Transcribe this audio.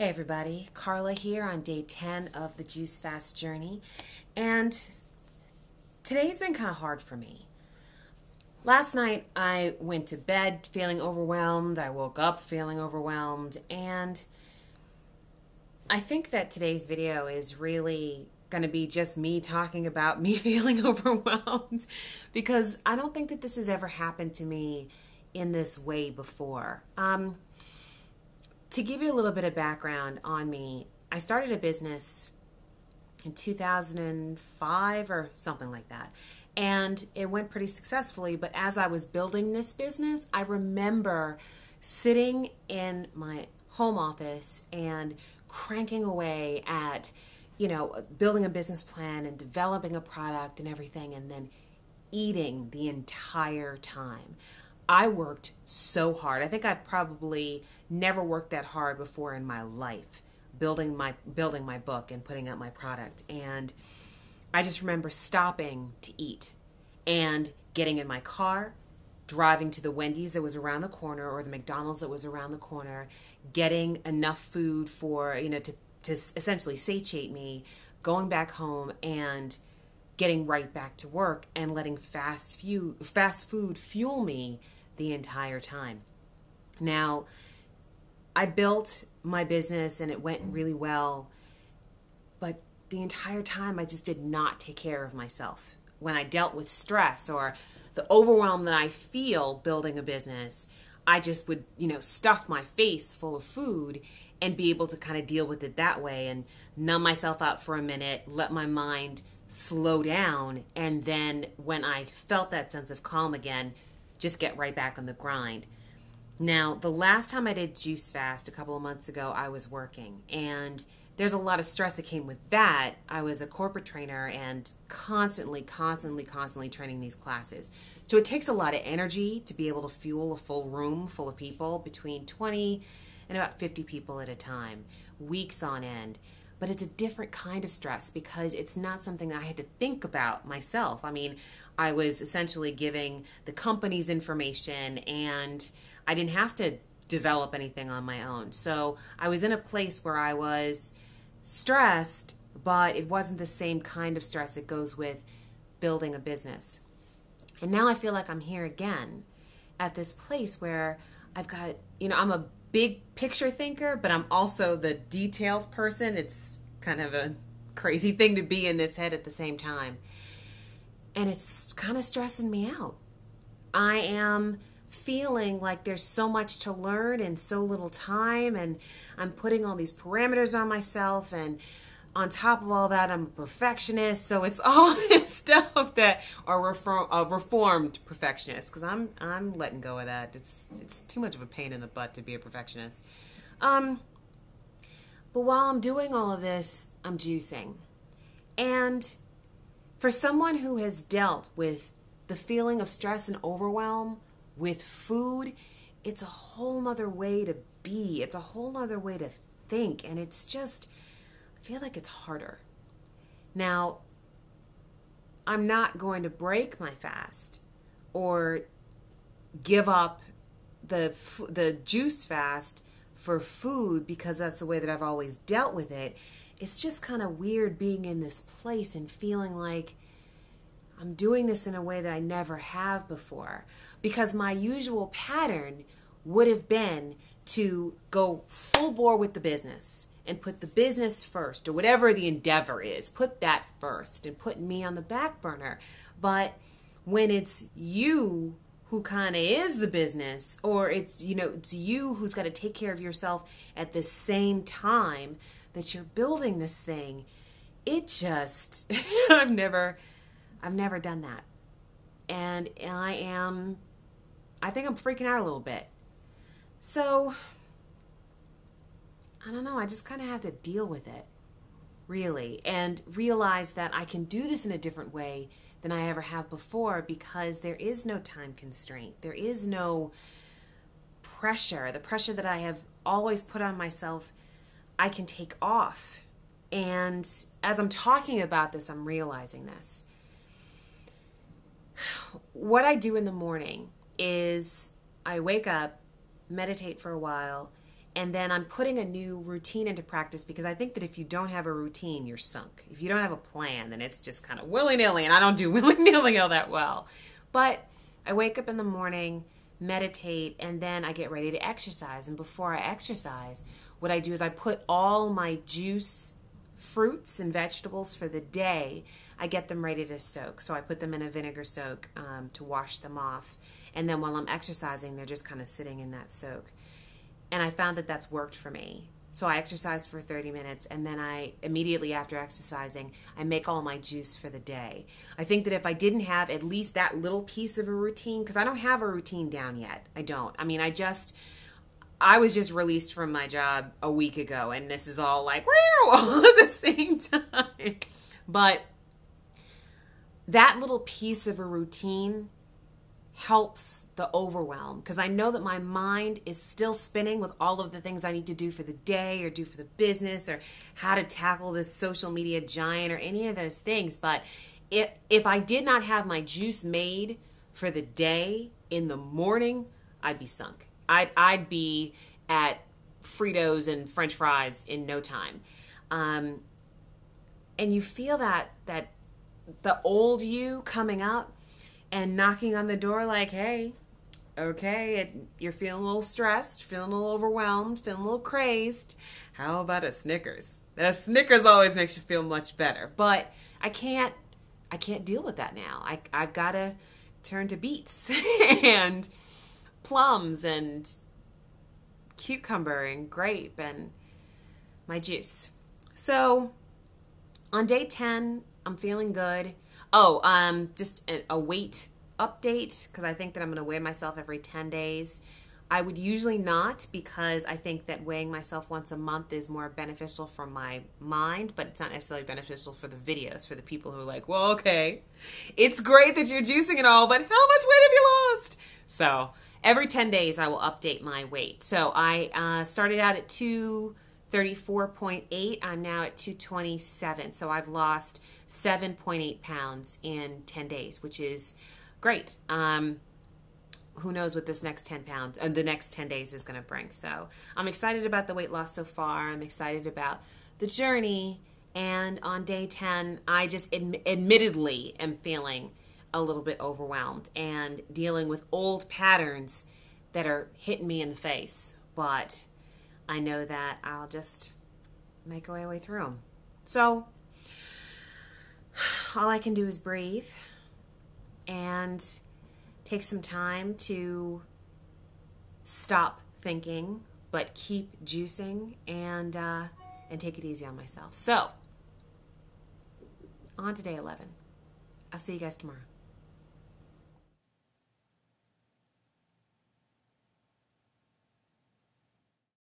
Hey everybody, Carla here on day 10 of the Juice Fast journey, and today's been kind of hard for me. Last night I went to bed feeling overwhelmed, I woke up feeling overwhelmed, and I think that today's video is really going to be just me talking about me feeling overwhelmed because I don't think that this has ever happened to me in this way before. To give you a little bit of background on me, I started a business in 2005 or something like that. And it went pretty successfully. But as I was building this business, I remember sitting in my home office and cranking away at, building a business plan and developing a product and everything, and then eating the entire time. I worked so hard. I think I probably never worked that hard before in my life, building my book and putting out my product. And I just remember stopping to eat and getting in my car, driving to the Wendy's that was around the corner or the McDonald's that was around the corner, getting enough food for, to essentially satiate me, going back home and getting right back to work and letting fast food fuel me the entire time. Now, I built my business and it went really well, but the entire time I just did not take care of myself. When I dealt with stress or the overwhelm that I feel building a business, I just would, stuff my face full of food and be able to kind of deal with it that way and numb myself out for a minute, let my mind slow down, and then when I felt that sense of calm again, just get right back on the grind. Now, the last time I did Juice Fast a couple of months ago, I was working, and there's a lot of stress that came with that. I was a corporate trainer and constantly training these classes. So it takes a lot of energy to be able to fuel a full room full of people, between 20 and about 50 people at a time, weeks on end. But it's a different kind of stress because it's not something that I had to think about myself. I mean, I was essentially giving the company's information and I didn't have to develop anything on my own. So I was in a place where I was stressed, but it wasn't the same kind of stress that goes with building a business. And now I feel like I'm here again at this place where I've got, I'm a big picture thinker, but I'm also the detailed person. It's kind of a crazy thing to be in this head at the same time. And it's kind of stressing me out. I am feeling like there's so much to learn in so little time, and I'm putting all these parameters on myself, and on top of all that, I'm a perfectionist. So it's all this stuff that are reformed perfectionist, because I'm letting go of that. It's too much of a pain in the butt to be a perfectionist. But while I'm doing all of this, I'm juicing. And for someone who has dealt with the feeling of stress and overwhelm with food, it's a whole nother way to be. It's a whole nother way to think. And it's just, I feel like it's harder. Now, I'm not going to break my fast or give up the juice fast for food because that's the way that I've always dealt with it. It's just kind of weird being in this place and feeling like I'm doing this in a way that I never have before, because my usual pattern would have been to go full bore with the business and put the business first, or whatever the endeavor is, put that first and put me on the back burner. But when it's you who kind of is the business, or it's you who's got to take care of yourself at the same time that you're building this thing, it just I've never done that. And I think I'm freaking out a little bit. So, I don't know, I just kind of have to deal with it, really, and realize that I can do this in a different way than I ever have before, because there is no time constraint. There is no pressure. The pressure that I have always put on myself, I can take off. And as I'm talking about this, I'm realizing this. What I do in the morning is I wake up, meditate for a while, And then I'm putting a new routine into practice because I think that if you don't have a routine, you're sunk. If you don't have a plan, then it's just kind of willy-nilly, and I don't do willy-nilly all that well. But I wake up in the morning, meditate, and then I get ready to exercise. And before I exercise, what I do is I put all my juice, fruits, and vegetables for the day, I get them ready to soak. So I put them in a vinegar soak to wash them off. And then while I'm exercising, they're just kind of sitting in that soak. And I found that that's worked for me. So I exercised for 30 minutes, and then I immediately after exercising, I make all my juice for the day. I think that if I didn't have at least that little piece of a routine, because I don't have a routine down yet. I don't. I mean, I was just released from my job a week ago, and this is all like, all at the same time. But that little piece of a routine helps the overwhelm, because I know that my mind is still spinning with all of the things I need to do for the day or do for the business or how to tackle this social media giant or any of those things. But if I did not have my juice made for the day in the morning, I'd be sunk. I'd be at Fritos and French fries in no time. And you feel that the old you coming up and knocking on the door like, hey, okay, you're feeling a little stressed, feeling a little overwhelmed, feeling a little crazed. How about a Snickers? A Snickers always makes you feel much better. But I can't deal with that now. I've got to turn to beets and plums and cucumber and grape and my juice. So on day 10, I'm feeling good. Oh, just a weight update, because I think that I'm going to weigh myself every 10 days. I would usually not, because I think that weighing myself once a month is more beneficial for my mind, but it's not necessarily beneficial for the videos, for the people who are like, well, okay, it's great that you're juicing and all, but how much weight have you lost? So every 10 days I will update my weight. So I started out at 234.8. I'm now at 227. So I've lost 7.8 pounds in 10 days, which is great. Who knows what this next 10 pounds and the next 10 days is going to bring. So I'm excited about the weight loss so far. I'm excited about the journey. And on day 10, I just admittedly am feeling a little bit overwhelmed and dealing with old patterns that are hitting me in the face. But I know that I'll just make my way through them. So all I can do is breathe and take some time to stop thinking, but keep juicing and take it easy on myself. So on to day 11. I'll see you guys tomorrow.